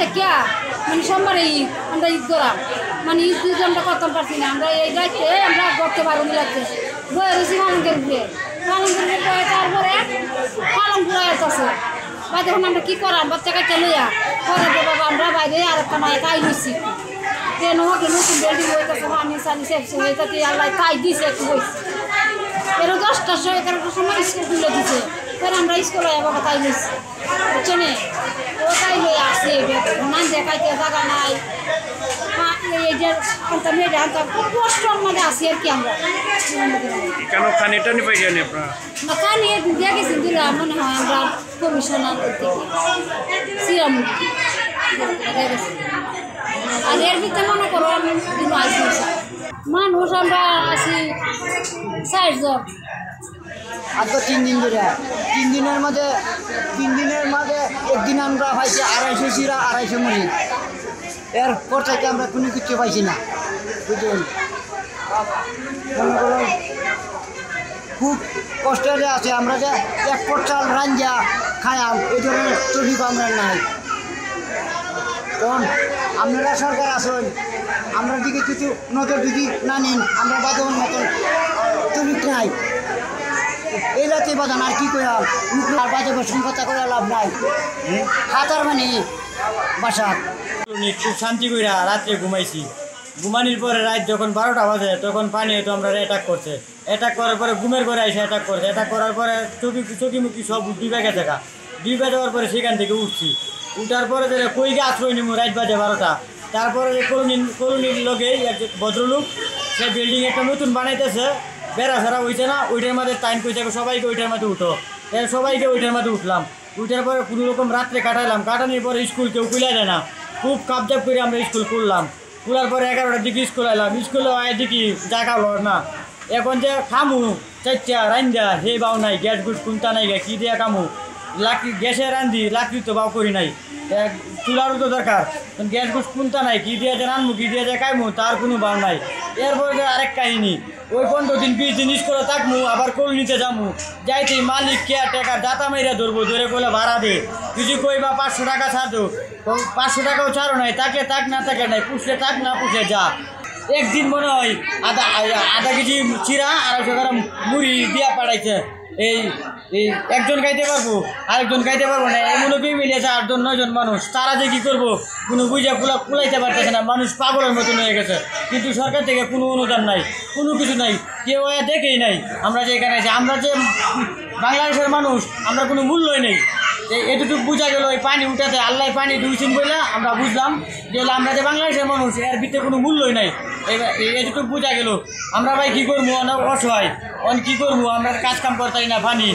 থেকে মানে সোমবারে ঈদ আমরা ঈদ করাম মানে ঈদ ঈদ আমরা করতে পারছি না আমরা এই রাইতে আমরা করতে পারবো লাগছে বয়ে রয়েছি পালঙ্কের উপরে তারপরে পালং পুরা আছে বা দেখুন আমরা কী করাম বাচ্চা কাচ্চা লইয়া পরে তো বাবা আমরা বাইরে আর একটা মায়ের তাই লইছি কেন হোক নতুন বিল্ডিং হইতেছে পানি সানি সেপসে হয়ে আল্লাহ তাই দিছে একটু হয়েছে এর 10টার সময় 11টার সময় স্কুল খুলে দিছে পরে আমরা স্কুলে বাবা তাই লইছি বুঝছেন ও তাই লই আসে নান দেখাইতে জায়গা নাই এই যে মেয়েটা খুব কষ্টর মধ্যে আসি আর কি আমরা কেন খানিটা নি পাই জানি আপনারা না খানি দিয়ে গেছেন দিলাম মনে হয় আমরা কমিশনার থেকে সিরাম আর এর ভিতরে মনে করো আমি দিন আসি মানুষ আমরা আসি 60 জন আজ তো 3 দিন ধরে 3 দিনের মাঝে একদিন আমরা পাইছি 250 চিরা 250 মুড়ি এরপর থেকে আমরা কোনো কিছু পাইছি না বুঝলেন মনে করো খুব কষ্টে আছে আমরা যে এক পট চাল রাঞ্জা খায়াম এই ধরনের তরিক আমরা নাই কারণ আপনারা সরকার আসুন আমরা দিকে কিছু নজর যদি না নিন আমরা বাদন মতন তরিক নাই এই রাতে বাদান আর কি করাম আর বাজে বসুন কথা করে লাভ নাই হাতার মানে বাসা খুব শান্তি করে রাত্রে ঘুমাইছি ঘুমানির পরে রাত যখন 12টা বাজে তখন পানি হয়তো আমরা অ্যাটাক করছে অ্যাটাক করার পরে ঘুমের ঘরে এসে অ্যাটাক করছে অ্যাটাক করার পরে চকিমুখি সব ডুবে গেছে ডুবে যাওয়ার পরে সেখান থেকে উঠছি উঠার পরে কই গে আশ্রয় নিমু রাত বাজে 12টা তারপরে কলোনির লোকেই এক ভদ্রলোক সে বিল্ডিং একটা নতুন বানাইতেছে বেড়া ফেরা হয়েছে না ওইটার মধ্যে টাইম কইছে সবাইকে ওইটার মধ্যে উঠো সবাইকে ওইটার মধ্যে উঠলাম উঠার পরে কোনো রকম রাত্রে কাটানোর পরে স্কুল কেউ খুলে যায় না খুব কাপজাপ করে আমরা স্কুল খুললাম খোলার পরে 11টার দিকে স্কুল এলাম স্কুলে দেখি জায়গা হলো না এখন যে খামু চারটা রান্ধা হে বাও নাই গ্যাস গুস কুন্তা নাই কী দিয়ে খামু লাকড়ি গ্যাসে রান্ধি লাকড়ি তো বাও করি নাই চুলারও তো দরকার গ্যাস গুস কুন্তা নাই কী দিয়ে যে রানমু কী দিয়ে যে খাইমু তার কোনো বাও নাই এরপরে আরেক কাহিনী ওই 15 দিন 20 দিন স্কুলে থাকমু আবার কলোনিতে যামু যাইতে মালিক কেয়ারটেকার দাতা মাইরা ধরবো ধরে বলে ভাড়া দে কিছু কই বা 500 টাকা ছাড় দো 500 টাকাও ছাড়ো নাই তাকে থাক না থাকে নাই পুষলে থাক না পুষলে যা একদিন মনে হয় আধা কেজি চিরা 250 গ্রাম মুড়ি দিয়া পাঠাইছে এই একজন খাইতে পারবো আরেকজন খাইতে পারবো না এমনও মিলিয়েছে 8 জন 9 জন মানুষ তারা যে কী করবো কোনো বুঝা কুলাইতে পারতেছে না মানুষ পাগলের মতন হয়ে গেছে কিন্তু সরকার থেকে কোনো অনুদান নাই কোনো কিছু নাই কেউ দেখেই নাই আমরা যে এখানে আছি আমরা যে বাংলাদেশের মানুষ আমরা কোনো মূল্যই নেই এতটুকু বোঝা গেল ওই পানি উঠাতে আল্লাহ পানি দিয়েছেন বলে আমরা বুঝলাম যে আমরা যে বাংলাদেশের মানুষ এর ভিতরে কোনো মূল্যই নাই এতটুকু বোঝা গেল আমরা ভাই কী করবো অনেক অসহায় কী করবো আমরা কাজ কাম করতে না পানি